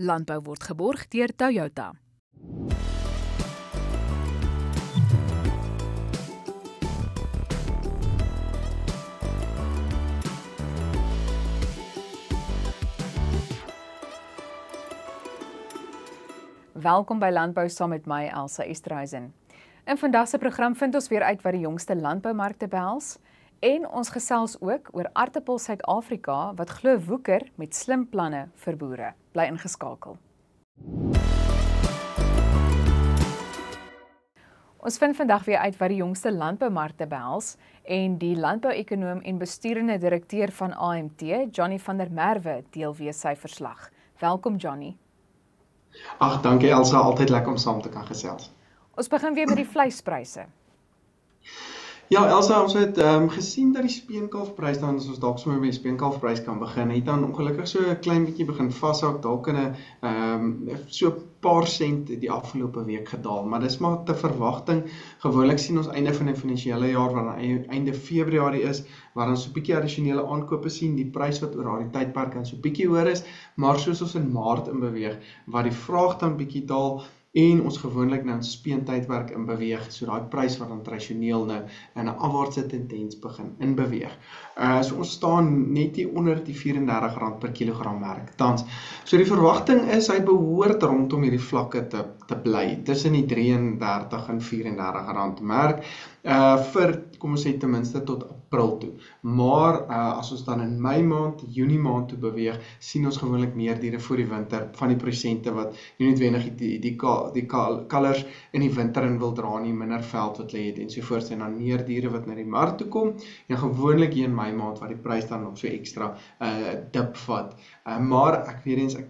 Landbou word geborg deur Toyota. Welkom by Landbou saam met my, Elsa Esterhuizen. In vandag se program vind ons weer uit wat die jongste landboumarkte behels en ons gesels ook oor aartappel Suid-Afrika wat glo woeker met slim planne vir boere. Bly ingeskakel. Ons vind vandag weer uit wat die jongste landboumarkte behels en die landbou-ekonoom en besturende direkteur van AMT, Johnny van der Merwe, deel weer sy verslag. Welkom Johnny. Ag, dankie Elsa, altyd lekker om saam te kan gesels. Ons begin weer met die vleispryse. Ja, Elsa, ons het gesien dat die speenkalfprys dan, as ons dalk sommer met die speenkalfprys kan begin, het dan ongelukkig so 'n klein bietjie begin vashou, dalk in 'n so 'n paar sent die afgelope week gedaal, maar dis maar te verwagting. Gewoonlik sien ons einde van die finansiële jaar wat dan einde Februarie is, waar ons so 'n bietjie addisionele aankope sien, die prys wat oor daardie tydperk dan so 'n bietjie hoër is, maar soos ons in Maart in beweeg, waar die vraag dan bietjie daal en ons gewoonlik nou in speentydperk in beweeg, so daai prys wat dan tradisioneel nou in 'n afwaartse tendens begin in beweeg. So ons staan net hier onder die R34 per kilogram merk tans. So die verwagting is hy behoort rondom hierdie vlakke te bly, tussen die R33 en R34 merk, vir, kom ons sê ten minste tot April toe. Maar as ons dan in Mei maand, Junie maand toe beweeg, sien ons gewoonlik meer diere voor die winter, van die prosente wat nie noodwendig die kalvers in die winter in wil dra nie, minder veld wat hulle het en sovoorts, en dan meer diere wat na die mark toe kom, en gewoonlik hier in Mei maand waar die prys dan nog so ekstra dip vat. Maar ek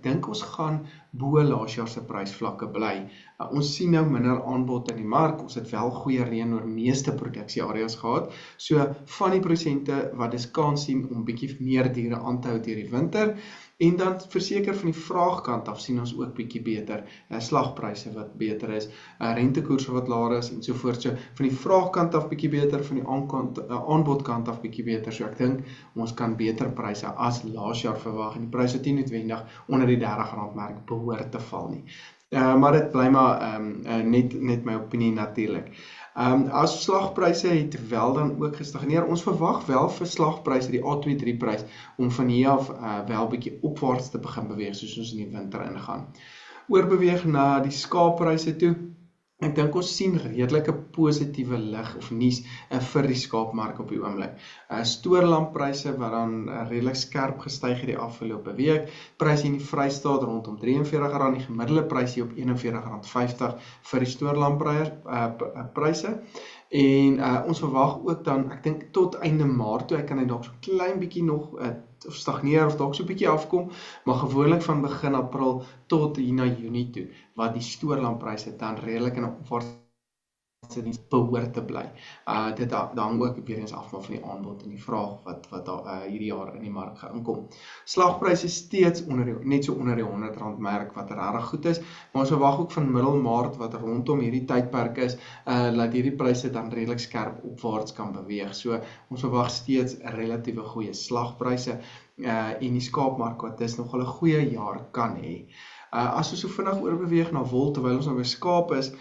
dink ons gaan bo laasjaar se prysvlakke bly. Ons sien nou minder aanbod in die mark, ons het wel goeie reën oor meeste produksieareas gehad, so van die prosente wat dis kans sien om bietjie meer diere aan te hou deur die winter, en dan verseker van die vraagkant af sien ons ook bietjie beter, slagpryse wat beter is, rentekoerse wat laer is en sovoorts. So van die vraagkant af bietjie beter, van die aanbodkant af bietjie beter. So ek dink ons kan beter pryse as laas jaar verwag en die pryse het nie noodwendig onder die R30 merk behoort te val nie. Maar dit bly maar net my opinie natuurlik. As slagpryse het wel dan ook gestagneer. Ons verwag wel vir slagpryse, die A23 prys, om van hier af wel bietjie opwaarts te begin beweeg, soos ons in die winter ingaan. Oorbeweeg na die skaappryse toe. Ek dink ons sien redelike positiewe lig of nuus vir die skaapmark op die oomblik. Stoorlampryse wat dan redelik skerp gestyg het die afgelope week. Pryse in die Vrystaat rondom R43, die gemiddelde prys hier op R41.50 vir die stoorlampryse. En ons verwag ook dan, ek dink tot einde Maart toe, ek kan hy dalk so klein bietjie nog of stagneer of dalk so 'n bietjie afkom, maar gewoonlik van begin April tot hier na Junie toe, wat die stoorlampryse dan redelik in 'n opwaartse behoort te bly. Dit hang ook weer eens af van die aanbod en die vraag wat hierdie jaar in die mark gaan inkom. Slagpryse steeds net so onder die R100 merk, wat regtig goed is, maar ons verwag ook van middel Maart, wat rondom hierdie tydperk is, dat hierdie pryse dan redelik skerp opwaarts kan beweeg. So ons verwag steeds relatiewe goeie slagpryse, en die skaapmark wat dis nog 'n goeie jaar kan hê. As ons so vinnig oorbeweeg na wol, terwyl ons nou by skaap is,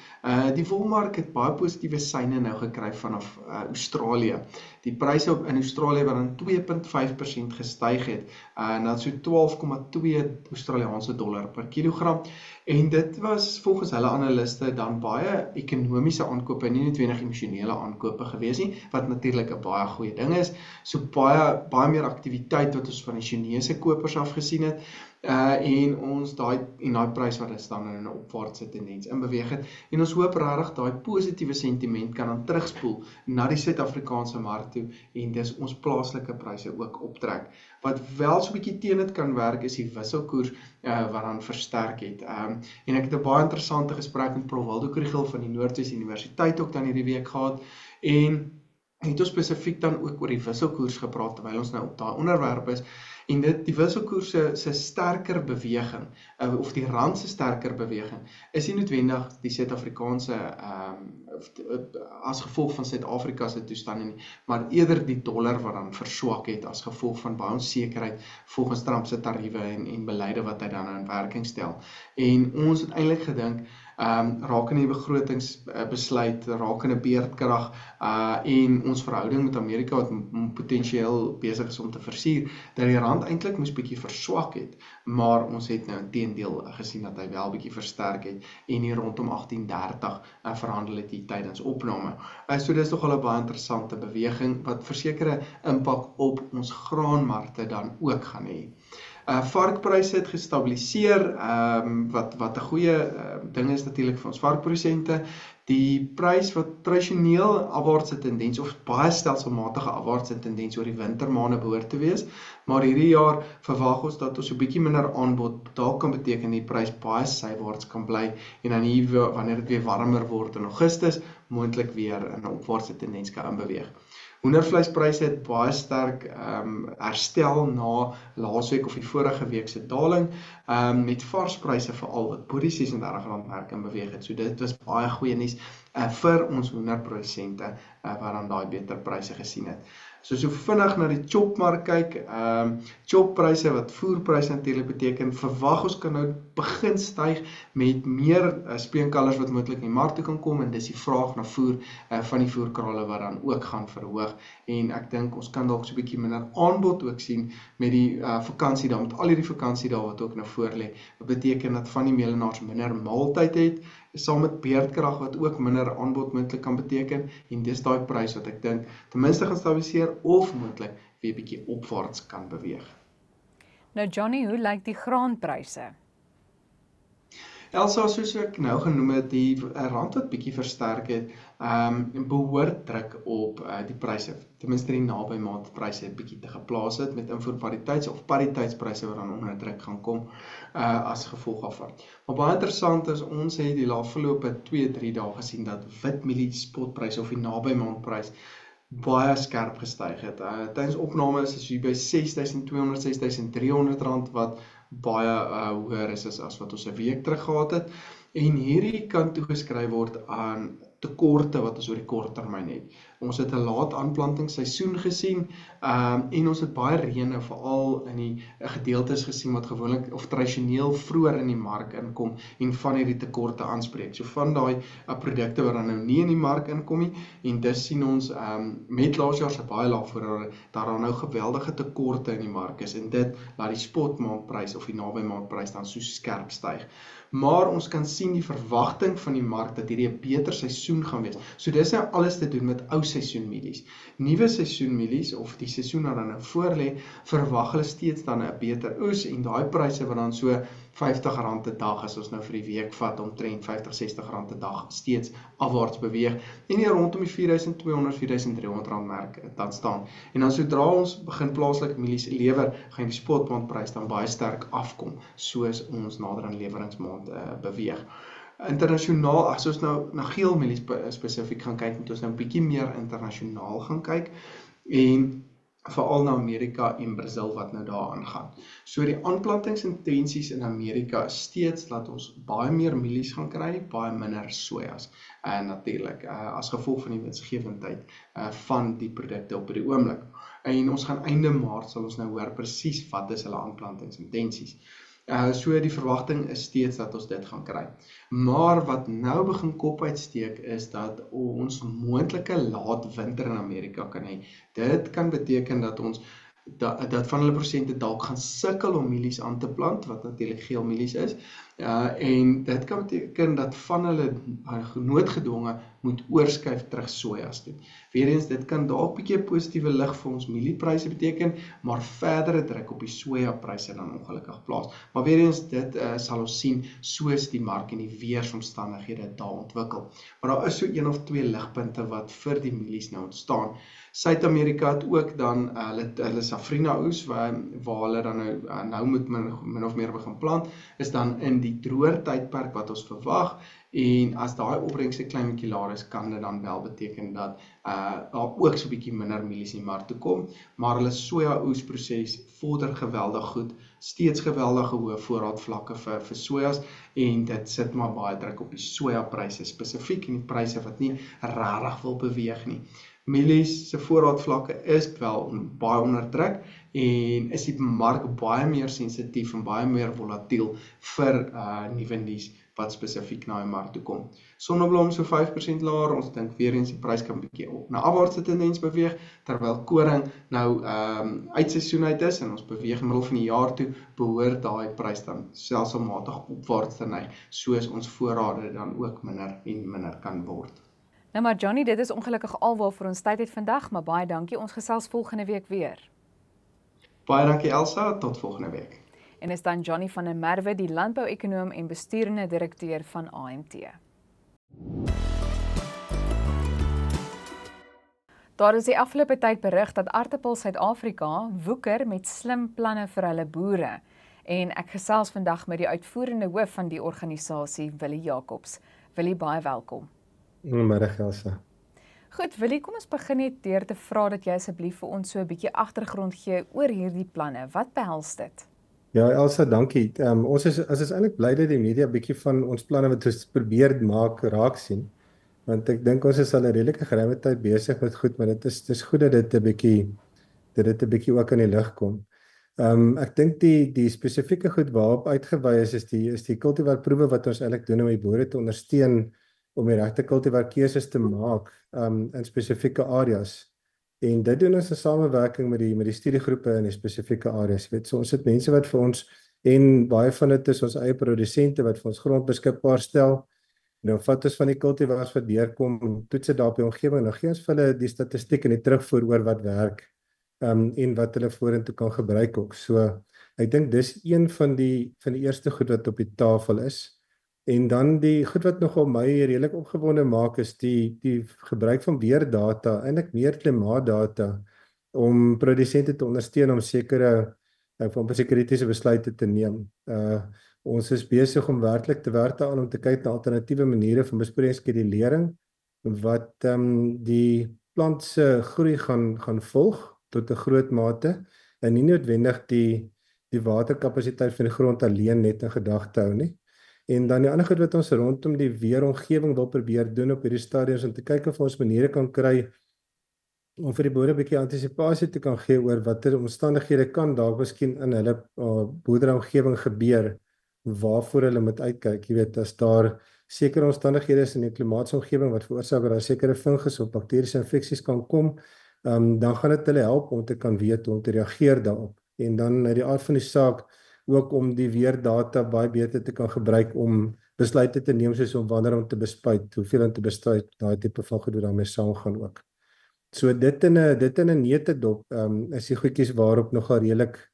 die wolmark het baie positiewe syne nou gekry vanaf Australië. Die pryse in Australië wat dan 2.5% gestyg het, na so 12,2 Australiaanse dollar per kilogram. En dit was volgens hulle analiste dan baie ekonomiese aankope, nie noodwendig emosionele aankope gewees nie, wat natuurlik 'n baie goeie ding is. So baie meer aktiwiteit wat ons van die Chinese kopers af gesien het, en ons daai prys wat is dan in 'n opwaartse tendens in beweeg het, en ons hoop regtig daai positiewe sentiment kan dan terugspoel na die Suid-Afrikaanse mark toe, en dis ons plaaslike pryse ook optrek. Wat wel so 'n bietjie teen dit kan werk is die wisselkoers wat dan versterk het. En ek het 'n baie interessante gesprek met Prof Waldo Kriel van die Noordwes Universiteit ook dan hierdie week gehad, en het ons spesifiek dan ook oor die wisselkoers gepraat terwyl ons nou op daai onderwerp is. En die wisselkoers se sterker beweging, of die rand se sterker beweging, is nie noodwendig die Suid-Afrikaanse as gevolg van Suid-Afrika se toestande nie, maar eerder die dollar wat dan verswak het as gevolg van baie onsekerheid volgens Trump se tariewe en beleide wat hy dan in werking stel. En ons het eintlik gedink rakende die begrotingsbesluit, rakende beerdkrag en ons verhouding met Amerika wat potensieel besig is om te versuur, dat die rand eintlik moes bietjie verswak het, maar ons het nou inteendeel gesien dat hy wel bietjie versterk het en hier rondom 18.30 verhandel het hier tydens opname. So dis tog al 'n baie interessante beweging wat versekerde impak op ons graanmarkte dan ook gaan hê. Varkpryse het gestabiliseer, wat 'n goeie ding is natuurlik vir ons varkprodusente. Die prys wat tradisioneel afwaartse tendens of baie stelselmatige afwaartse tendens oor die wintermaande behoort te wees, maar hierdie jaar verwag ons dat ons 'n bietjie minder aanbod dalk kan beteken die prys baie sywaarts kan bly en dan hier wanneer dit weer warmer word in Augustus moontlik weer in 'n opwaartse tendens kan inbeweeg. Hoendervleispryse het baie sterk herstel na laasweek of die vorige week se daling, met varspryse veral wat bo die R36 merk in beweeg het. So dit was baie goeie nuus vir ons hoenderprodusente wat dan daai beter pryse gesien het. So vinnig na die chopmark kyk, choppryse wat voerpryse natuurlik beteken, verwag ons kan nou begin styg met meer speenkalvers wat moontlik in die mark toe kan kom en dis die vraag na voer van die voerkrale wat dan ook gaan verhoog en ek dink ons kan dalk so 'n bietjie minder aanbod ook sien met die vakansiedae, met al hierdie vakansiedae wat ook nou voor lê. Dit beteken dat van die melenaars minder maaltyd het, saam met beerdkrag wat ook minder aanbod moontlik kan beteken en dis daai prys wat ek dink ten minste gaan stabiliseer of moontlik weer bietjie opwaarts kan beweeg. Nou Johnny, hoe lyk die graanpryse? Elsa, soos ek nou genoem het, die rand wat bietjie versterk het, behoort druk op die pryse, ten minste die naby maandpryse bietjie te geplaas het met invoerpariteits of pariteitspryse wat dan onder druk gaan kom as gevolg daarvan. Maar baie interessant is, ons het die afgelope 2-3 dae gesien dat witmielie spotpryse of die naby maandprys baie skerp gestyg het. Tydens opname is hier by R6.200, R6.300 wat baie hoër is as wat ons 'n week terug gehad het. En hierdie kan toegeskryf word aan tekorte wat ons oor die kort termyn het. Ons het 'n laat aanplantingsseisoen gesien en ons het baie reën veral in die gedeeltes gesien wat gewoonlik of tradisioneel vroeër in die mark inkom en van hierdie tekorte aanspreek. So van daai produkte wat dan nou nie in die mark inkom nie en dis sien ons met laas jaar se baie laag voorrade dat daar nou geweldige tekorte in die mark is en dit laat die spotmaandprys of die naby maandprys dan so skerp styg. Maar ons kan sien die verwagting van die mark dat hierdie 'n beter seisoen gaan wees. So dis nou alles te doen met ou seisoenmielies. Nuwe seisoenmielies of die seisoen wat dan nou voor lê, verwag hulle steeds dan 'n beter oes en daai pryse wat dan so R50 'n dag as ons nou vir die week vat omtrent R50-60 'n dag steeds afwaarts beweeg en hier rondom die R4.200-4.300 merk dan staan. En dan sodra ons begin plaaslike mielies lewer, gaan die spotmaandprys dan baie sterk afkom soos ons nader aan leweringsmaand beweeg. Internasionaal, as ons nou na geelmielies spesifiek gaan kyk, moet ons nou 'n bietjie meer internasionaal gaan kyk en veral na Amerika en Brazil wat nou daar aangaan. So die aanplantingsintensies in Amerika is steeds dat ons baie meer mielies gaan kry, baie minder sojas. Natuurlik, as gevolg van die winsgewendheid van die produkte op die oomblik. En ons gaan einde Maart sal ons nou hoor presies wat is hulle aanplantingsintensies. So die verwagting is steeds dat ons dit gaan kry. Maar wat nou begin kop uitsteek is dat ons moontlike laat winter in Amerika kan hê. Dit kan beteken dat ons dat van hulle prosente dalk gaan sukkel om mielies aan te plant, wat natuurlik geelmielies is. En dit kan beteken dat van hulle noodgedwonge moet oorskuif terug sojas toe. Weereens, dit kan dalk 'n bietjie positiewe lig vir ons mieliepryse beteken, maar verdere druk op die sojapryse dan ongelukkig plaas. Maar weereens, dit sal ons sien soos die mark en die weersomstandighede daar ontwikkel. Maar daar is so 1 of 2 ligpunte wat vir die mielies nou ontstaan. Suid-Amerika het ook dan hulle safrina oes waar hulle dan nou moet min of meer begin plant, is dan in die droër tydperk wat ons verwag. En as daai opbrengs 'n klein bietjie laer is, kan dit dan wel beteken dat daar ook so 'n bietjie minder mielies in die mark toe kom, maar hulle soja oesproses vorder geweldig goed steeds geweldige hoë voorraadvlakke vir sojas en dit sit maar baie druk op die sojapryse spesifiek en die pryse wat nie regtig wil beweeg nie. Mielies se voorraadvlakke is wel baie onder druk en is die mark baie meer sensitief en baie meer volatiel vir nuwe nuus wat spesifiek na die mark toe kom. Sonneblom so 5% laer, ons dink weer eens die prys kan bietjie op na afwaartse tendens beweeg, terwyl koring nou uitseisoen uit is en ons beweeg in middel van die jaar toe, behoort daai prys dan stelselmatig opwaarts te neig, soos ons voorrade dan ook minder en minder kan word. Nou maar Johnny, dit is ongelukkig alwaar vir ons tyd het vandag, maar baie dankie, ons gesels volgende week weer. Baie dankie Elsa, tot volgende week. En is dan Johnny van der Merwe, die landbouekonoom en besturende direkteur van AMT. Daar is die afgelope tyd berig dat Aartappel Suid-Afrika woeker met slim planne vir hulle boere. En ek gesels vandag met die uitvoerende hoof van die organisasie, Willie Jacobs. Willie, baie welkom. Goeiemiddag Elsa. Goed, Willie, kom ons begin net deur te vra dat jy asseblief vir ons so 'n bietjie agtergrond gee oor hierdie planne. Wat behels dit? Ja, Elsa, dankie. Ons is eintlik bly dat die media bietjie van ons planne wat ons probeer maak raak sien. Want ek dink ons is al 'n redelike geruime tyd besig met goed, maar dit is goed dat dit 'n bietjie ook aan die lig kom. Ek dink die spesifieke goed waarop uitgewy is die kultivarproewe wat ons eintlik doen om die boere te ondersteun om die regte kultivarkeuses te maak in spesifieke areas. En dit doen ons in samewerking met die studiegroepe in die spesifieke areas. So ons het mense wat vir ons, en baie van dit is ons eie produsente wat vir ons grond beskikbaar stel. Nou vat ons van die kultivars wat deurkom, toets dit daar op die omgewing, nou gee ons vir hulle die statistiek en die terugvoer oor wat werk en wat hulle vorentoe kan gebruik ook. So ek dink dis een van die eerste goed wat op die tafel is. En dan die goed wat nogal my redelik opgewonde maak is die gebruik van weerdata, eintlik meer klimaatdata om produsente te ondersteun om sekere kritiese besluite te neem. Ons is besig om werklik te werk daaraan om te kyk na alternatiewe maniere van besproeiingsskedulering wat die plant se groei gaan volg tot 'n groot mate en nie noodwendig die waterkapasiteit van die grond alleen net in gedagte hou nie. En dan die ander goed wat ons rondom die weeromgewing wil probeer doen op hierdie stadiums om te kyk of ons maniere kan kry om vir die boere 'n bietjie antisipasie te kan gee oor watter omstandighede kan dalk miskien in hulle boerderyomgewing gebeur waarvoor hulle moet uitkyk. Jy weet, as daar sekere omstandighede is in die klimaatsomgewing wat veroorsaak dat daar sekere fungus of bakteriese infeksies kan kom, dan gaan dit hulle help om te kan weet hoe om te reageer daarop. En dan uit die aard van die saak ook om die weerdata baie beter te kan gebruik om besluite te neem soos om wanneer om te bespuit, hoeveel om te bespuit, daai tipe van goed wat daarmee saamgaan ook. So dit in 'n neutedop is die goedjies waarop nogal redelik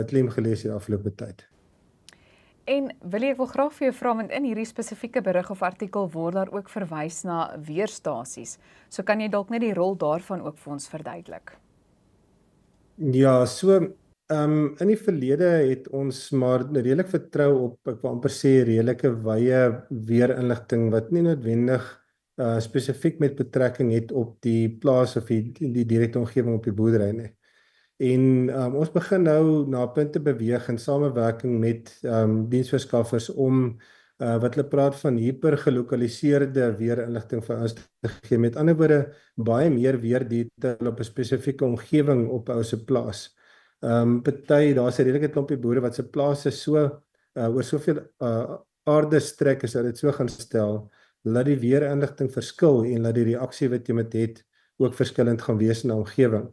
klem gelees die afgelope tyd. En Willie, ek wil graag vir jou vra, want in hierdie spesifieke berig of artikel word daar ook verwys na weerstasies. So kan jy dalk net die rol daarvan ook vir ons verduidelik? Ja, so in die verlede het ons maar redelik vertrou op, ek wil amper sê, redelike wye weerinligting wat nie noodwendig spesifiek met betrekking het op die plaas of die direkte omgewing op die boerdery nie. En ons begin nou na punte beweeg in samewerking met diensverskaffers om wat hulle praat van hypergelokaliseerde weerinligting vir ons te gee. Met ander woorde, baie meer weerdetail op 'n spesifieke omgewing op 'n ou se plaas. Daar's 'n redelike klompie boere wat se plase so oor soveel aarde strek as dat dit so gaan stel, laat die weerinligting verskil en laat die reaksie wat jy met het ook verskillend gaan wees in 'n omgewing.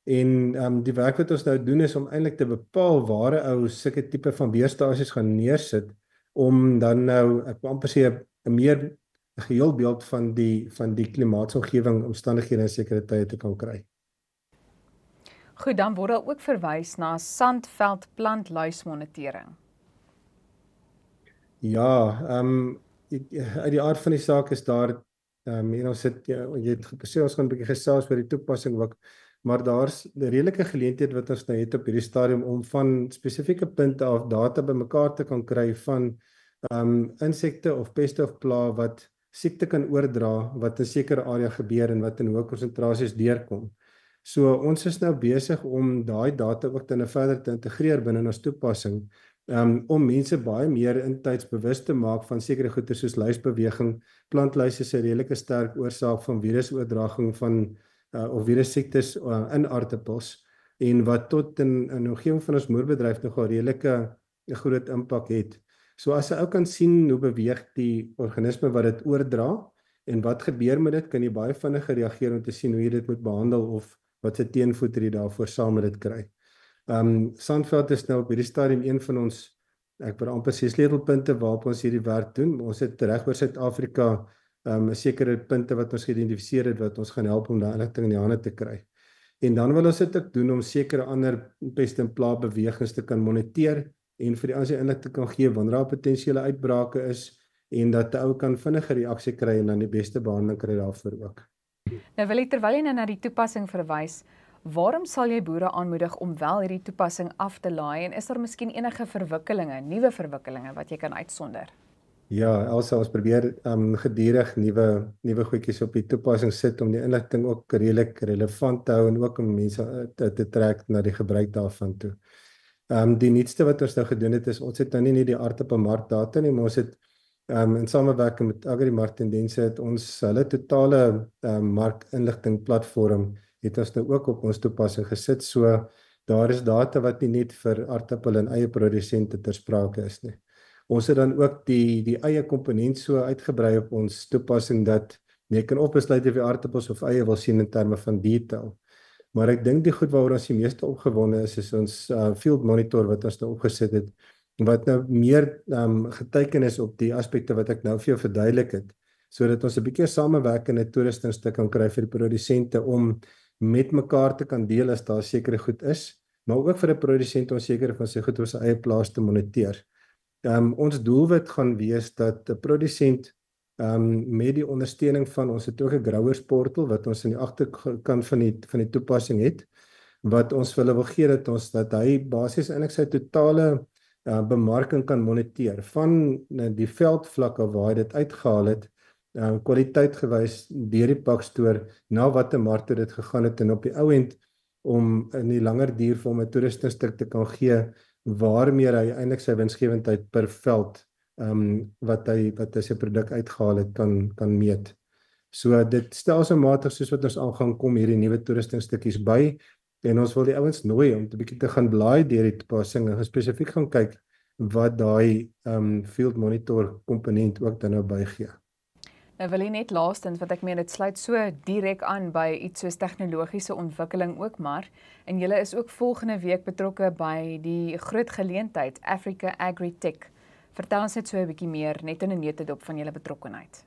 En die werk wat ons nou doen is om eintlik te bepaal waar 'n ou sulke tipe van weerstasies gaan neersit om dan nou, ek wil amper sê, 'n meer geheel beeld van die klimaatsomgewing omstandighede in sekere tye te kan kry. Goed, dan word daar ook verwys na sandveld plantluismonitering. Ja, uit die aard van die saak is daar, en ons het, jy het gesê, ons gaan 'n bietjie gesels oor die toepassing ook, maar daar's 'n redelike geleentheid wat ons nou het op hierdie stadium om van spesifieke punte af data bymekaar te kan kry van insekte of peste of pla wat siekte kan oordra, wat in sekere area gebeur en wat in hoë konsentrasies deurkom. So ons is nou besig om daai data ook dan verder te integreer binne ons toepassing, om mense baie meer intyds bewus te maak van sekere goeie soos luisbeweging. Plantluise is 'n redelike sterk oorsaak van virusoordraging van of virussiektes in aartappels, en wat tot in die omgewing van ons moerbedryf nogal redelike 'n groot impak het. So as 'n ou kan sien hoe beweeg die organisme wat dit oordra en wat gebeur met dit, kan jy baie vinniger reageer om te sien hoe jy dit moet behandel of wat se teenvoeter jy daarvoor saam met dit kry. Sandveld is nou op hierdie stadium een van ons, ek wil amper sê, sleutelpunte waarop ons hierdie werk doen. Ons het reg oor Suid-Afrika 'n sekere punte wat ons geïdentifiseer het wat ons gaan help om daai inligting in die hande te kry. En dan wil ons dit ook doen om sekere ander pest en plaag bewegings te kan moniteer en vir die aanse inligting kan gee wanneer daar potensiële uitbrake is en dat 'n ou kan vinniger reaksie kry en dan die beste behandeling kry daarvoor ook. Nou wil ek, terwyl jy nou na die toepassing verwys, waarom sal jy boere aanmoedig om wel hierdie toepassing af te laai, en is daar miskien enige verwikkelinge, nuwe verwikkelinge wat jy kan uitsonder? Ja, Elsa, ons probeer gedurig nuwe goedjies op die toepassing sit om die inligting ook redelik relevant te hou en ook om mense te trek na die gebruik daarvan toe. Die nuutste wat ons nou gedoen het is, ons het nou nie die aardappelmarkdata nie, maar ons het in samewerking met Agrimark Tendense het ons hulle totale markinligting platform het ons nou ook op ons toepassing gesit. So daar is data wat nie net vir aardappel en eie produsente ter sprake is nie. Ons het dan ook die eie komponent so uitgebrei op ons toepassing dat jy kan opbesluit of jy aardappels of eie wil sien in terme van detail. Maar ek dink die goed waaroor ons die meeste opgewonde is ons field monitor wat ons nou opgesit het, wat nou meer geteken is op die aspekte wat ek nou vir jou verduidelik het, sodat ons 'n bietjie samewerkende toerustingste kan kry vir die produsente om met mekaar te kan deel as daar sekere goed is, maar ook vir 'n produsent om seker van sy goed op sy eie plaas te moniteer. Ons doelwit gaan wees dat 'n produsent met die ondersteuning van ons het ook 'n growers portal wat ons aan die agterkant van die toepassing het, wat ons vir hulle wil gee dat hy basies eintlik sy totale bemarking kan moniteer van die veldvlakke waar hy dit uitgehaal het, kwaliteit gewys deur die pakstoor na watter mark toe dit gegaan het en op die ou end om in die langer duur vir hom 'n toerustingstuk te kan gee waarmee hy eintlik sy winsgewendheid per veld wat hy sy produk uitgehaal het kan meet. So dit stelselmatig soos wat ons aangaan kom hierdie nuwe toerustingstukkies by en ons wil die ouens nooi om 'n bietjie te gaan blaai deur die toepassing en spesifiek gaan kyk wat daai field monitor komponent ook dan nou bygee. Nou wil jy net laastens, want ek meen dit sluit so direk aan by iets soos tegnologiese ontwikkeling ook maar, en julle is ook volgende week betrokke by die groot geleentheid Africa Agri-Tech. Vertel ons net so 'n bietjie meer, net in 'n neutedop van julle betrokkenheid.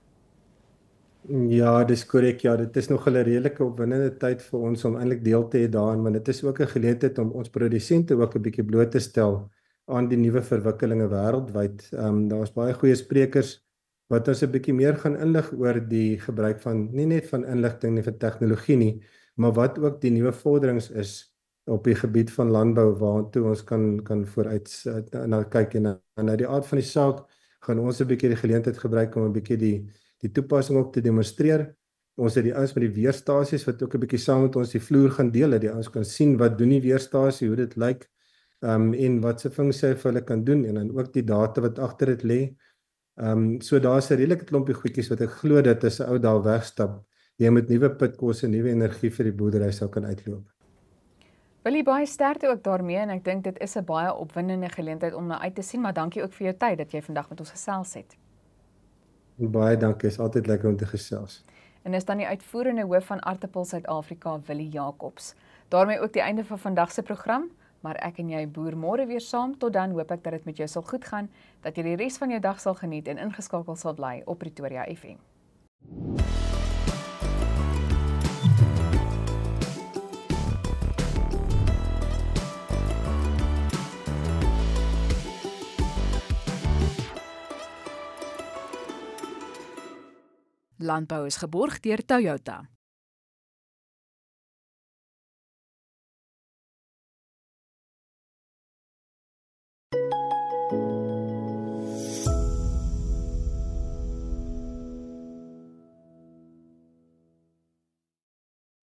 Ja, dis korrek. Ja, dit is nog 'n redelike opwindende tyd vir ons om eintlik deel te hê daaraan, maar dit is ook 'n geleentheid om ons produsente ook 'n bietjie bloot te stel aan die nuwe verwikkelinge wêreldwyd. Daar's baie goeie sprekers wat ons 'n bietjie meer gaan inlig oor die gebruik van nie net van inligting nie vir tegnologie nie, maar wat ook die nuwe vorderings is op die gebied van landbou waartoe ons kan vooruit na kyk en na die aard van die saak gaan ons 'n bietjie die geleentheid gebruik om 'n bietjie die toepassing ook te demonstreer. Ons het die ouens met die weerstasies wat ook 'n bietjie saam met ons die vloer gaan deel, dat die ouens kan sien wat doen die weerstasie, hoe dit lyk, en wat se funksie hy vir hulle kan doen en dan ook die data wat agter dit lê. So daar's 'n redelike klompie goedjies wat ek glo dat as 'n ou daar wegstap, jy met nuwe pitkosse en nuwe energie vir die boerdery sou kan uitloop. Wil jy baie sterkte ook daarmee, en ek dink dit is 'n baie opwindende geleentheid om na uit te sien, maar dankie ook vir jou tyd dat jy vandag met ons gesels het. Baie dankie, is altyd lekker om te gesels. En is dan die uitvoerende hoof van Aartappel Suid-Afrika, Willie Jacobs. Daarmee ook die einde van vandag se program, maar ek en jy boer môre weer saam. Tot dan hoop ek dat dit met jou sal goed gaan, dat jy die res van jou dag sal geniet en ingeskakel sal bly op Pretoria FM. Landbou is geborg deur Toyota.